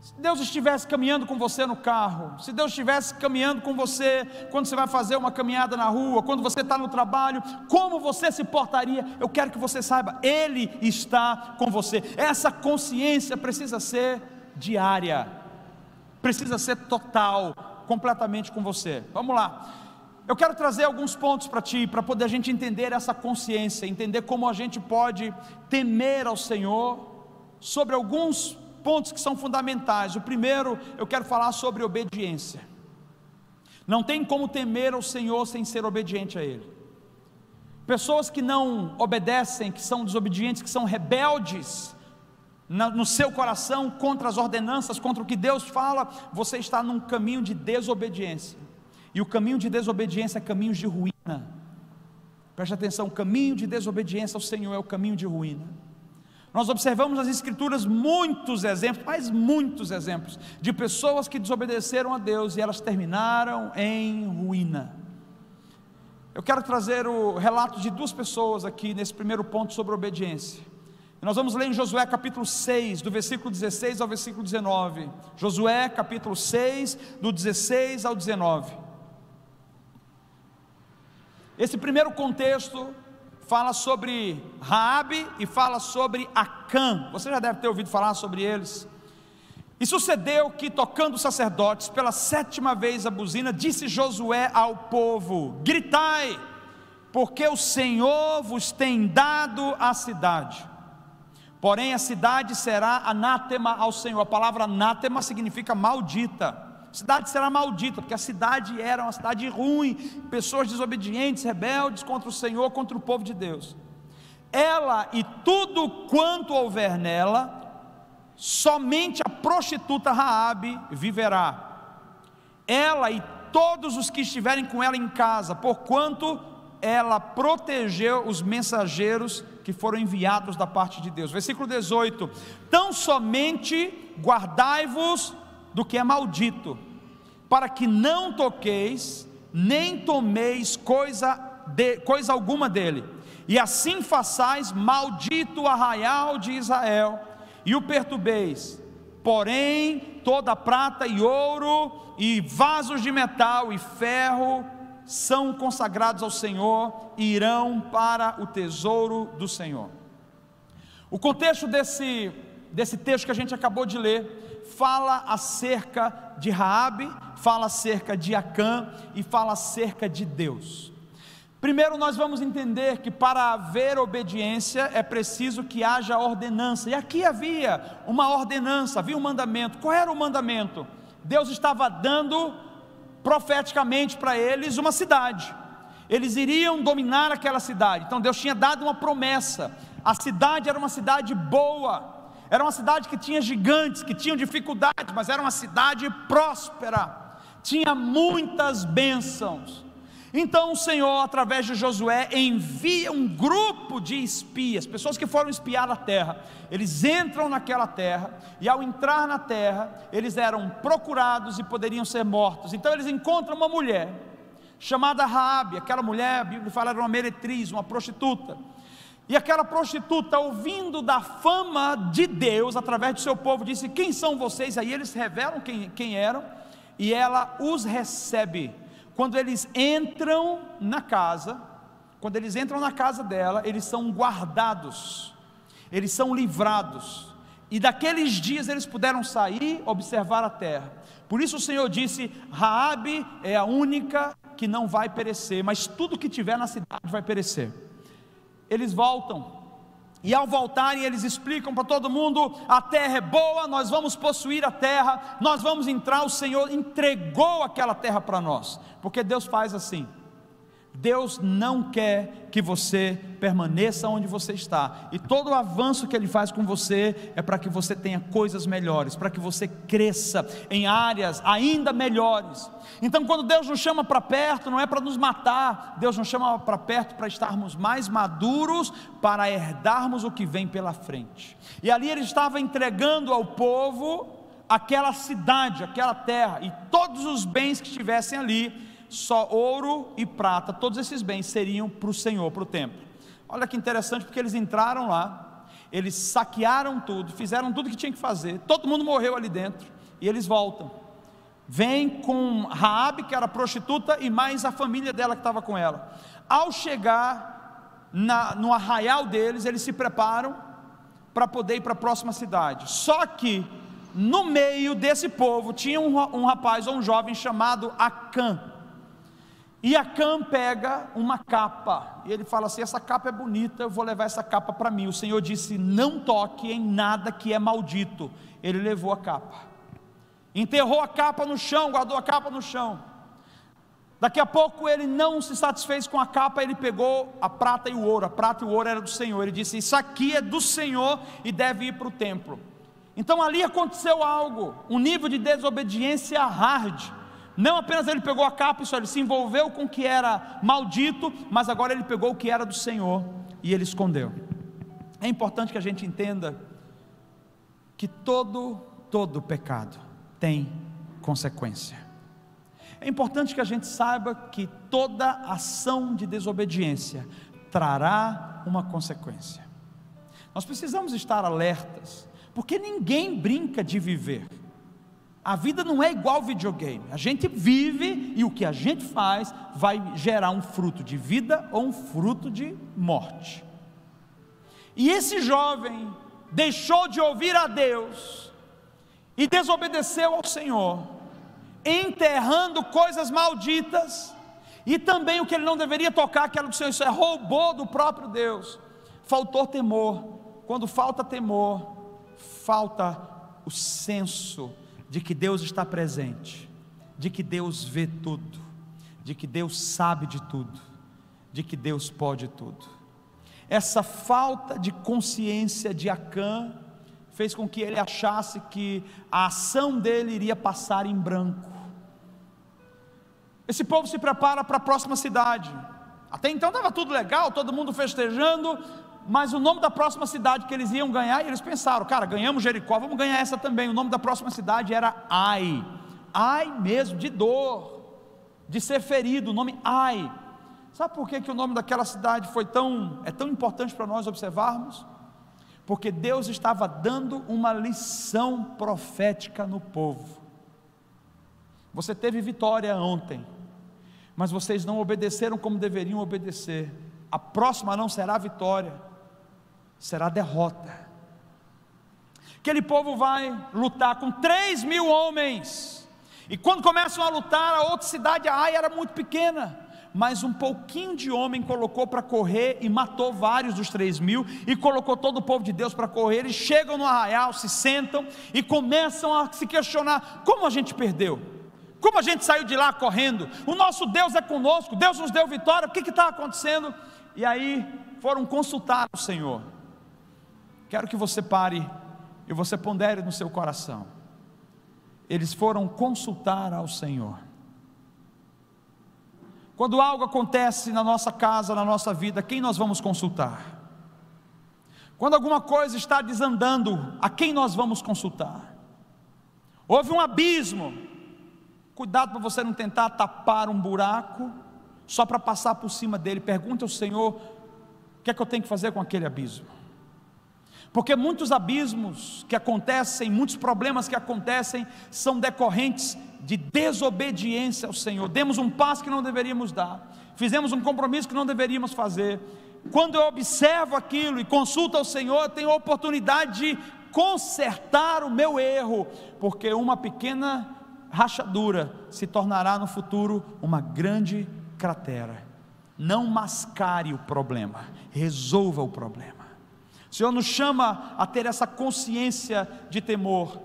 se Deus estivesse caminhando com você no carro, se Deus estivesse caminhando com você quando você vai fazer uma caminhada na rua, quando você está no trabalho, como você se portaria? Eu quero que você saiba, Ele está com você. Essa consciência precisa ser diária, precisa ser total, completamente com você. Vamos lá, eu quero trazer alguns pontos para ti, para poder a gente entender essa consciência, entender como a gente pode temer ao Senhor, sobre alguns pontos que são fundamentais. O primeiro, eu quero falar sobre obediência. Não tem como temer ao Senhor sem ser obediente a Ele. Pessoas que não obedecem, que são desobedientes, que são rebeldes no seu coração contra as ordenanças, contra o que Deus fala, você está num caminho de desobediência. E o caminho de desobediência é caminho de ruína. Preste atenção, o caminho de desobediência ao Senhor é o caminho de ruína. Nós observamos nas Escrituras muitos exemplos, mas muitos exemplos, de pessoas que desobedeceram a Deus e elas terminaram em ruína. Eu quero trazer o relato de duas pessoas aqui nesse primeiro ponto sobre obediência. Nós vamos ler em Josué capítulo 6, do versículo 16 ao versículo 19. Josué capítulo 6, do 16 ao 19. Esse primeiro contexto fala sobre Raabe e fala sobre Acã. Você já deve ter ouvido falar sobre eles. E sucedeu que, tocando os sacerdotes pela 7ª vez a buzina, disse Josué ao povo: gritai, porque o Senhor vos tem dado a cidade. Porém a cidade será anátema ao Senhor. A palavra anátema significa maldita. A cidade será maldita, porque a cidade era uma cidade ruim, pessoas desobedientes, rebeldes contra o Senhor, contra o povo de Deus. Ela e tudo quanto houver nela, somente a prostituta Raabe viverá. Ela e todos os que estiverem com ela em casa, porquanto ela protegeu os mensageiros que foram enviados da parte de Deus. Versículo 18: tão somente guardai-vos do que é maldito, para que não toqueis, nem tomeis coisa alguma dele, e assim façais maldito o arraial de Israel, e o perturbeis. Porém toda prata e ouro, e vasos de metal e ferro, são consagrados ao Senhor, e irão para o tesouro do Senhor. O contexto desse texto que a gente acabou de ler fala acerca de Raabe, fala acerca de Acã e fala acerca de Deus. Primeiro nós vamos entender que para haver obediência é preciso que haja ordenança, e aqui havia uma ordenança, havia um mandamento. Qual era o mandamento? Deus estava dando profeticamente para eles uma cidade, eles iriam dominar aquela cidade. Então Deus tinha dado uma promessa, a cidade era uma cidade boa, era uma cidade que tinha gigantes, que tinham dificuldades, mas era uma cidade próspera, tinha muitas bênçãos. Então o Senhor, através de Josué, envia um grupo de espias, pessoas que foram espiar a terra. Eles entram naquela terra, e ao entrar na terra, eles eram procurados e poderiam ser mortos. Então eles encontram uma mulher, chamada Raabe. Aquela mulher, a Bíblia fala, era uma meretriz, uma prostituta. E aquela prostituta, ouvindo da fama de Deus, através do seu povo, disse: quem são vocês? Aí eles revelam quem eram, e ela os recebe. Quando eles entram na casa, dela, eles são guardados, eles são livrados, e daqueles dias eles puderam sair, observar a terra. Por isso o Senhor disse: Raabe é a única que não vai perecer, mas tudo que tiver na cidade vai perecer. Eles voltam, e ao voltarem eles explicam para todo mundo: a terra é boa, nós vamos possuir a terra, nós vamos entrar, o Senhor entregou aquela terra para nós, porque Deus faz assim. Deus não quer que você permaneça onde você está, e todo o avanço que Ele faz com você é para que você tenha coisas melhores, para que você cresça em áreas ainda melhores. Então quando Deus nos chama para perto, não é para nos matar, Deus nos chama para perto para estarmos mais maduros, para herdarmos o que vem pela frente. E ali Ele estava entregando ao povo aquela cidade, aquela terra, e todos os bens que estivessem ali, só ouro e prata, todos esses bens seriam para o Senhor, para o templo. Olha que interessante, porque eles entraram lá, eles saquearam tudo, fizeram tudo que tinha que fazer, todo mundo morreu ali dentro, e eles voltam, vêm com Raabe, que era prostituta, e mais a família dela que estava com ela. Ao chegar no arraial deles, eles se preparam para poder ir para a próxima cidade. Só que no meio desse povo tinha um rapaz ou um jovem chamado Acã. E Acã pega uma capa, e ele fala assim: essa capa é bonita, eu vou levar essa capa para mim. O Senhor disse: não toque em nada que é maldito. Ele levou a capa, enterrou a capa no chão, guardou a capa no chão. Daqui a pouco ele não se satisfez com a capa, ele pegou a prata e o ouro. A prata e o ouro era do Senhor. Ele disse: isso aqui é do Senhor e deve ir para o templo. Então ali aconteceu algo, um nível de desobediência hard. Não apenas ele pegou a capa, ele se envolveu com o que era maldito, mas agora ele pegou o que era do Senhor e ele escondeu. É importante que a gente entenda que todo pecado tem consequência. É importante que a gente saiba que toda ação de desobediência trará uma consequência. Nós precisamos estar alertas, porque ninguém brinca de viver. A vida não é igual videogame, a gente vive e o que a gente faz vai gerar um fruto de vida ou um fruto de morte. E esse jovem deixou de ouvir a Deus e desobedeceu ao Senhor, enterrando coisas malditas, e também o que ele não deveria tocar, que era do Senhor. Isso é roubou do próprio Deus. Faltou temor. Quando falta temor, falta o senso de que Deus está presente, de que Deus vê tudo, de que Deus sabe de tudo, de que Deus pode tudo. Essa falta de consciência de Acã fez com que ele achasse que a ação dele iria passar em branco. Esse povo se prepara para a próxima cidade. Até então estava tudo legal, todo mundo festejando, mas o nome da próxima cidade que eles iam ganhar, e eles pensaram: cara, ganhamos Jericó, vamos ganhar essa também. O nome da próxima cidade era Ai. Ai mesmo, de dor, de ser ferido, o nome Ai. Sabe por que o nome daquela cidade é tão importante para nós observarmos? Porque Deus estava dando uma lição profética no povo. Você teve vitória ontem, mas vocês não obedeceram como deveriam obedecer. A próxima não será vitória, será derrota. Aquele povo vai lutar com 3.000 homens, e quando começam a lutar, a outra cidade, a Ai, era muito pequena, mas um pouquinho de homem colocou para correr, e matou vários dos 3.000, e colocou todo o povo de Deus para correr. Eles chegam no arraial, se sentam, e começam a se questionar: como a gente perdeu? Como a gente saiu de lá correndo? O nosso Deus é conosco, Deus nos deu vitória, o que está acontecendo? E aí foram consultar o Senhor. Quero que você pare e você pondere no seu coração. Eles foram consultar ao Senhor. Quando algo acontece na nossa casa, na nossa vida, quem nós vamos consultar? Quando alguma coisa está desandando, a quem nós vamos consultar? Houve um abismo. Cuidado para você não tentar tapar um buraco só para passar por cima dele. Pergunta ao Senhor: o que é que eu tenho que fazer com aquele abismo? Porque muitos abismos que acontecem, muitos problemas que acontecem, são decorrentes de desobediência ao Senhor. Demos um passo que não deveríamos dar, fizemos um compromisso que não deveríamos fazer. Quando eu observo aquilo e consulto ao Senhor, eu tenho a oportunidade de consertar o meu erro, porque uma pequena rachadura se tornará no futuro uma grande cratera. Não mascare o problema, resolva o problema. O Senhor nos chama a ter essa consciência de temor.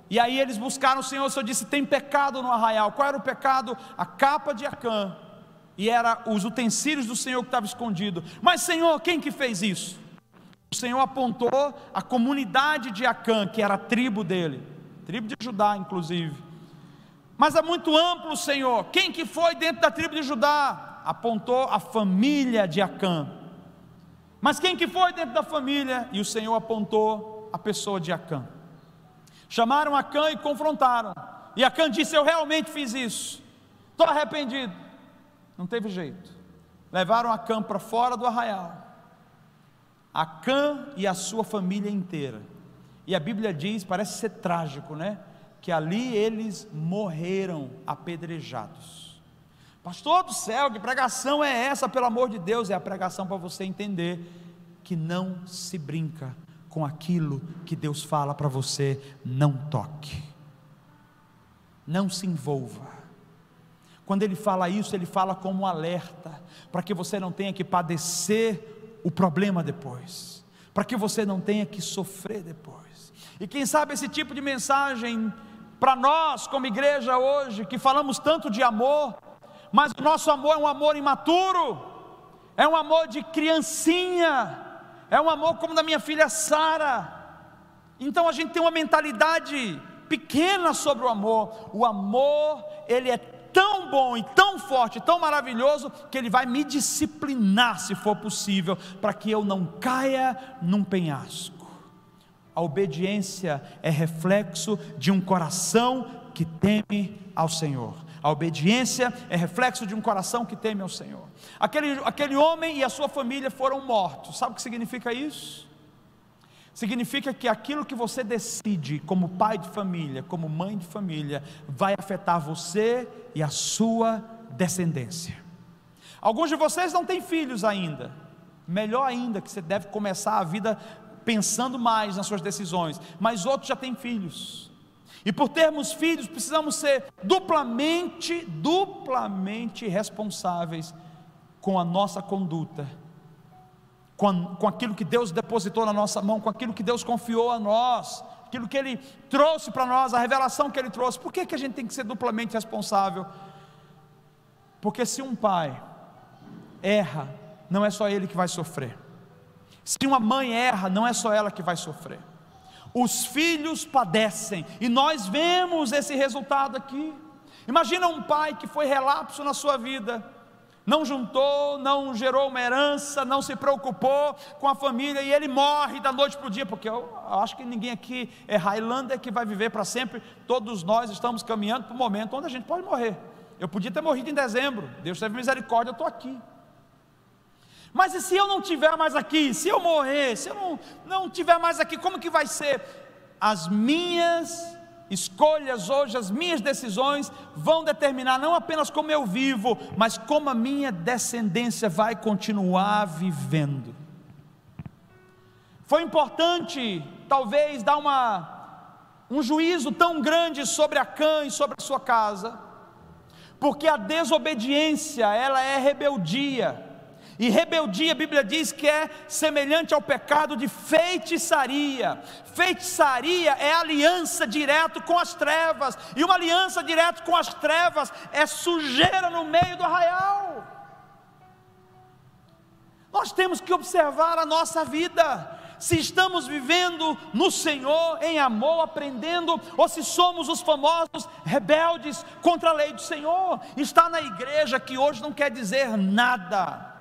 E aí eles buscaram o Senhor. O Senhor disse: tem pecado no arraial. Qual era o pecado? A capa de Acã, e era os utensílios do Senhor que estavam escondidos. Mas Senhor, quem que fez isso? O Senhor apontou a comunidade de Acã, que era a tribo dele, tribo de Judá inclusive. Mas é muito amplo, Senhor. Quem que foi dentro da tribo de Judá? Apontou a família de Acã. Mas quem que foi dentro da família? E o Senhor apontou a pessoa de Acã. Chamaram Acã e confrontaram. E Acã disse: eu realmente fiz isso, estou arrependido. Não teve jeito. Levaram Acã para fora do arraial. Acã e a sua família inteira. E a Bíblia diz, parece ser trágico, né? Que ali eles morreram apedrejados. Pastor do céu, que pregação é essa? Pelo amor de Deus, é a pregação para você entender que não se brinca com aquilo que Deus fala para você. Não toque, não se envolva. Quando Ele fala isso, Ele fala como um alerta, para que você não tenha que padecer o problema depois, para que você não tenha que sofrer depois. E quem sabe esse tipo de mensagem para nós como igreja hoje, que falamos tanto de amor, mas o nosso amor é um amor imaturo, é um amor de criancinha, é um amor como da minha filha Sara. Então a gente tem uma mentalidade pequena sobre o amor. O amor, ele é tão bom e tão forte, tão maravilhoso, que Ele vai me disciplinar, se for possível, para que eu não caia num penhasco. A obediência é reflexo de um coração que teme ao Senhor. A obediência é reflexo de um coração que teme ao Senhor. Aquele homem e a sua família foram mortos. Sabe o que significa isso? Significa que aquilo que você decide como pai de família, como mãe de família, vai afetar você e a sua descendência. Alguns de vocês não têm filhos ainda. Melhor ainda, que você deve começar a vida pensando mais nas suas decisões. Mas outros já têm filhos. E por termos filhos, precisamos ser duplamente responsáveis com a nossa conduta, com aquilo que Deus depositou na nossa mão, com aquilo que Deus confiou a nós, aquilo que Ele trouxe para nós, a revelação que Ele trouxe. Por que a gente tem que ser duplamente responsável? Porque se um pai erra, não é só ele que vai sofrer. Se uma mãe erra, não é só ela que vai sofrer. Os filhos padecem, e nós vemos esse resultado aqui. Imagina um pai que foi relapso na sua vida, não juntou, não gerou uma herança, não se preocupou com a família, e ele morre da noite para o dia, porque eu acho que ninguém aqui é Highlander que vai viver para sempre. Todos nós estamos caminhando para o momento onde a gente pode morrer. Eu podia ter morrido em dezembro, Deus teve misericórdia, eu estou aqui. Mas e se eu não estiver mais aqui? Se eu morrer, se eu não estiver mais aqui, como que vai ser? As minhas escolhas hoje, as minhas decisões vão determinar não apenas como eu vivo, mas como a minha descendência vai continuar vivendo. Foi importante talvez dar um juízo tão grande sobre Acã e sobre a sua casa, porque a desobediência, ela é rebeldia. E rebeldia, a Bíblia diz que é semelhante ao pecado de feitiçaria. Feitiçaria é aliança direto com as trevas, e uma aliança direto com as trevas é sujeira no meio do arraial. Nós temos que observar a nossa vida, se estamos vivendo no Senhor, em amor, aprendendo, ou se somos os famosos rebeldes contra a lei do Senhor. Estar na igreja que hoje não quer dizer nada,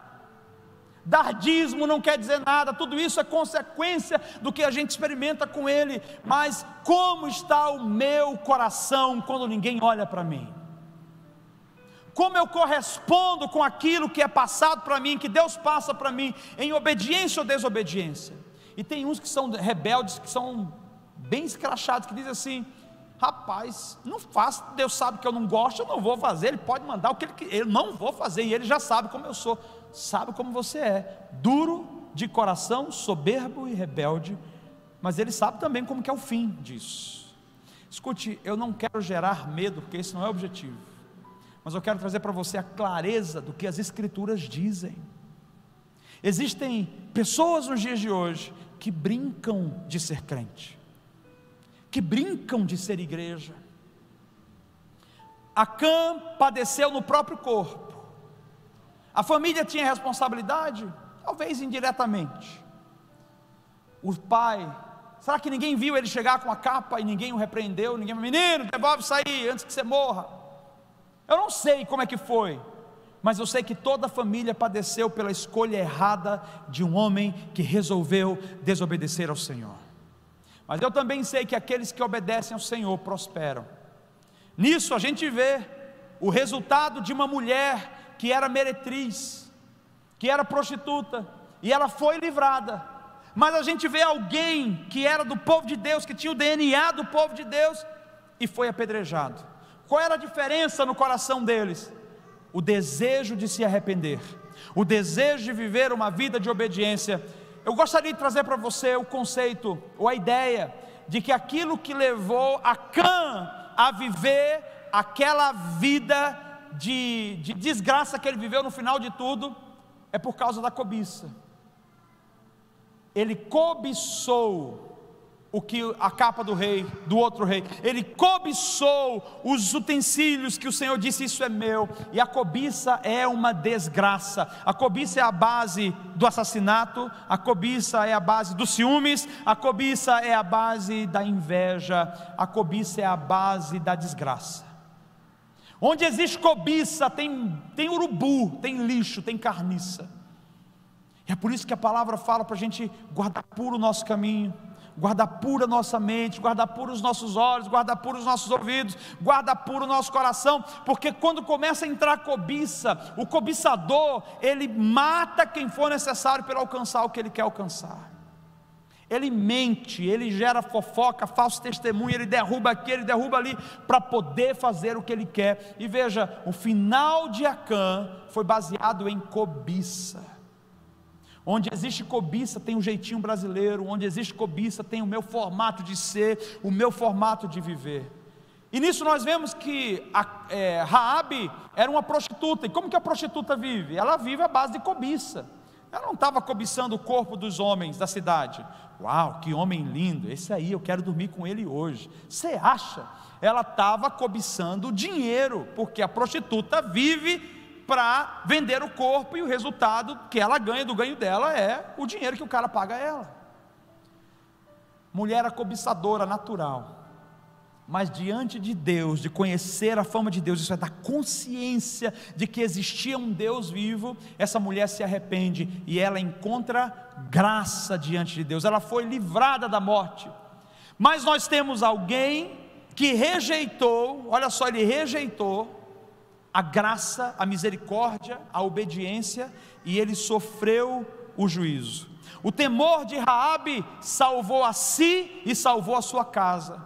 dar dízimo não quer dizer nada, tudo isso é consequência do que a gente experimenta com Ele. Mas como está o meu coração quando ninguém olha para mim? Como eu correspondo com aquilo que é passado para mim, que Deus passa para mim, em obediência ou desobediência? E tem uns que são rebeldes, que são bem escrachados, que dizem assim: rapaz, não faço, Deus sabe que eu não gosto, eu não vou fazer, Ele pode mandar o que Ele eu não vou fazer, e Ele já sabe como eu sou. Sabe como você é, duro de coração, soberbo e rebelde mas Ele sabe também como que é o fim disso. Escute, eu não quero gerar medo, porque esse não é o objetivo, mas eu quero trazer para você a clareza do que as Escrituras dizem. Existem pessoas nos dias de hoje que brincam de ser crente, que brincam de ser igreja. Acã padeceu no próprio corpo. A família tinha responsabilidade? Talvez indiretamente. O pai, será que ninguém viu ele chegar com a capa e ninguém o repreendeu? Ninguém, menino, devolve isso aí antes que você morra. Eu não sei como é que foi, mas eu sei que toda a família padeceu pela escolha errada de um homem que resolveu desobedecer ao Senhor. Mas eu também sei que aqueles que obedecem ao Senhor prosperam. Nisso a gente vê o resultado de uma mulher que era meretriz, que era prostituta, e ela foi livrada. Mas a gente vê alguém que era do povo de Deus, que tinha o DNA do povo de Deus, e foi apedrejado. Qual era a diferença no coração deles? O desejo de se arrepender, o desejo de viver uma vida de obediência. Eu gostaria de trazer para você o conceito, ou a ideia, de que aquilo que levou Acã a viver aquela vida de desgraça que ele viveu no final de tudo, é por causa da cobiça. Ele cobiçou a capa do rei, do outro rei. Ele cobiçou os utensílios que o Senhor disse: isso é meu. E a cobiça é uma desgraça. A cobiça é a base do assassinato, a cobiça é a base dos ciúmes, a cobiça é a base da inveja, a cobiça é a base da desgraça. Onde existe cobiça tem urubu, tem lixo, tem carniça. E é por isso que a palavra fala para a gente guardar puro o nosso caminho, guardar pura a nossa mente, guardar puro os nossos olhos, guardar puro os nossos ouvidos, guardar puro o nosso coração, porque quando começa a entrar cobiça, o cobiçador, ele mata quem for necessário para alcançar o que ele quer alcançar. Ele mente, ele gera fofoca, falso testemunho, ele derruba aqui, ele derruba ali, para poder fazer o que ele quer. E veja, o final de Acã foi baseado em cobiça. Onde existe cobiça tem um jeitinho brasileiro, onde existe cobiça tem o meu formato de ser, o meu formato de viver. E nisso nós vemos que Raabe era uma prostituta. E como que a prostituta vive? Ela vive à base de cobiça. Ela não estava cobiçando o corpo dos homens da cidade. Uau, que homem lindo, esse aí eu quero dormir com ele hoje. Você acha? Ela estava cobiçando dinheiro, porque a prostituta vive para vender o corpo, e o resultado que ela ganha do ganho dela é o dinheiro que o cara paga a ela. Mulher cobiçadora natural, mas diante de Deus, de conhecer a fama de Deus, isso é da consciência de que existia um Deus vivo, essa mulher se arrepende e ela encontra graça diante de Deus. Ela foi livrada da morte. Mas nós temos alguém que rejeitou, olha só, ele rejeitou a graça, a misericórdia, a obediência, e ele sofreu o juízo. O temor de Raabe salvou a si e salvou a sua casa,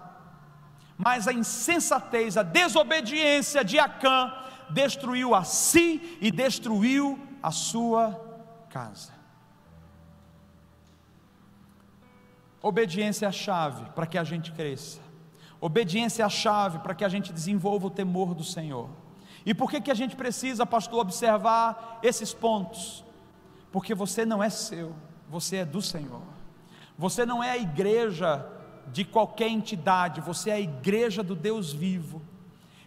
mas a insensatez, a desobediência de Acã destruiu a si e destruiu a sua casa. Obediência é a chave para que a gente cresça. Obediência é a chave para que a gente desenvolva o temor do Senhor. E por que a gente precisa, pastor, observar esses pontos? Porque você não é seu, você é do Senhor. Você não é a igreja de qualquer entidade, você é a igreja do Deus vivo.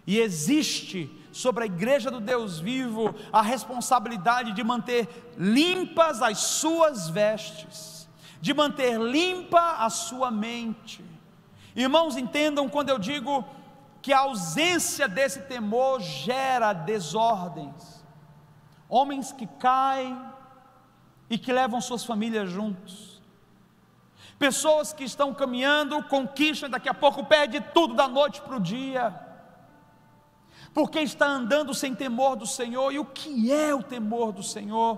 E existe sobre a igreja do Deus vivo a responsabilidade de manter limpas as suas vestes, de manter limpa a sua mente. Irmãos, entendam quando eu digo que a ausência desse temor gera desordens, homens que caem e que levam suas famílias juntos, pessoas que estão caminhando, conquistam, daqui a pouco perde tudo da noite para o dia, porque está andando sem temor do Senhor. E o que é o temor do Senhor?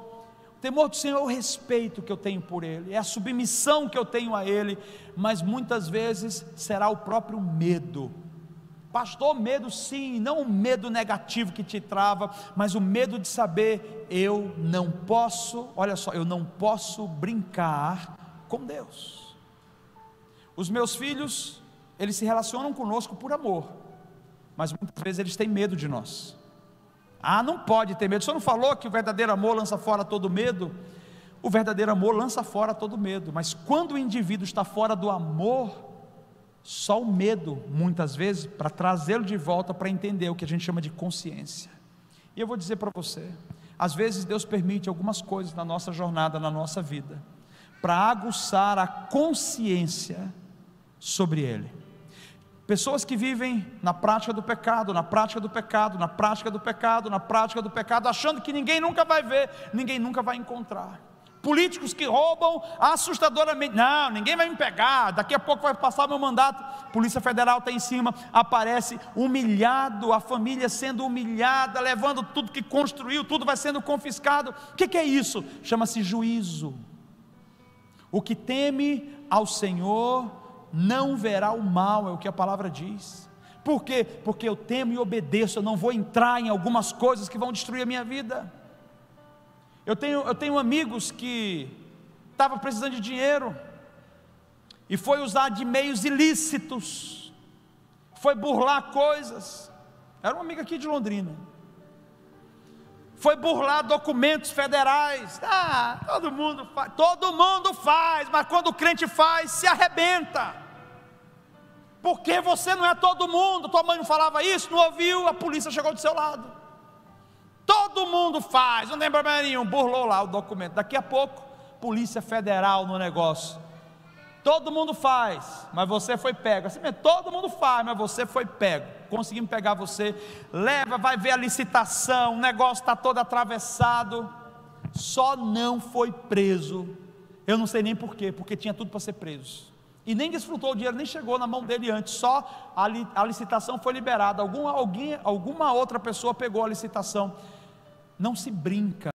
O temor do Senhor é o respeito que eu tenho por Ele, é a submissão que eu tenho a Ele, mas muitas vezes será o próprio medo. Pastor, medo sim, não o medo negativo que te trava, mas o medo de saber, eu não posso, olha só, eu não posso brincar com Deus. Os meus filhos, eles se relacionam conosco por amor, mas muitas vezes eles têm medo de nós. Ah, não pode ter medo. O senhor não falou que o verdadeiro amor lança fora todo medo? O verdadeiro amor lança fora todo medo, mas quando o indivíduo está fora do amor, só o medo, muitas vezes, para trazê-lo de volta para entender o que a gente chama de consciência. E eu vou dizer para você, às vezes Deus permite algumas coisas na nossa jornada, na nossa vida, para aguçar a consciência sobre Ele. Pessoas que vivem na prática do pecado, na prática do pecado, na prática do pecado, na prática do pecado, achando que ninguém nunca vai ver, ninguém nunca vai encontrar. Políticos que roubam assustadoramente, não, ninguém vai me pegar, daqui a pouco vai passar meu mandato, Polícia Federal está em cima, aparece humilhado, a família sendo humilhada, levando tudo que construiu, tudo vai sendo confiscado. O que é isso? Chama-se juízo. O que teme ao Senhor não verá o mal, é o que a palavra diz. Por quê? Porque eu temo e obedeço, eu não vou entrar em algumas coisas que vão destruir a minha vida. Eu tenho amigos que estavam precisando de dinheiro, e foi usar de meios ilícitos, foi burlar coisas. Era um amigo aqui de Londrina, foi burlar documentos federais. Todo mundo faz, mas quando o crente faz, se arrebenta. Porque você não é todo mundo. Tua mãe não falava isso, não ouviu, a polícia chegou do seu lado. Todo mundo faz, não tem problema nenhum, burlou lá o documento. Daqui a pouco, Polícia Federal no negócio. Todo mundo faz, mas você foi pego. Assim mesmo, todo mundo faz, mas você foi pego. Conseguimos pegar você, leva, vai ver a licitação, o negócio está todo atravessado. Só não foi preso. Eu não sei nem porquê, porque tinha tudo para ser preso. E nem desfrutou o dinheiro, nem chegou na mão dele antes. Só a licitação foi liberada. Alguma outra pessoa pegou a licitação. Não se brinca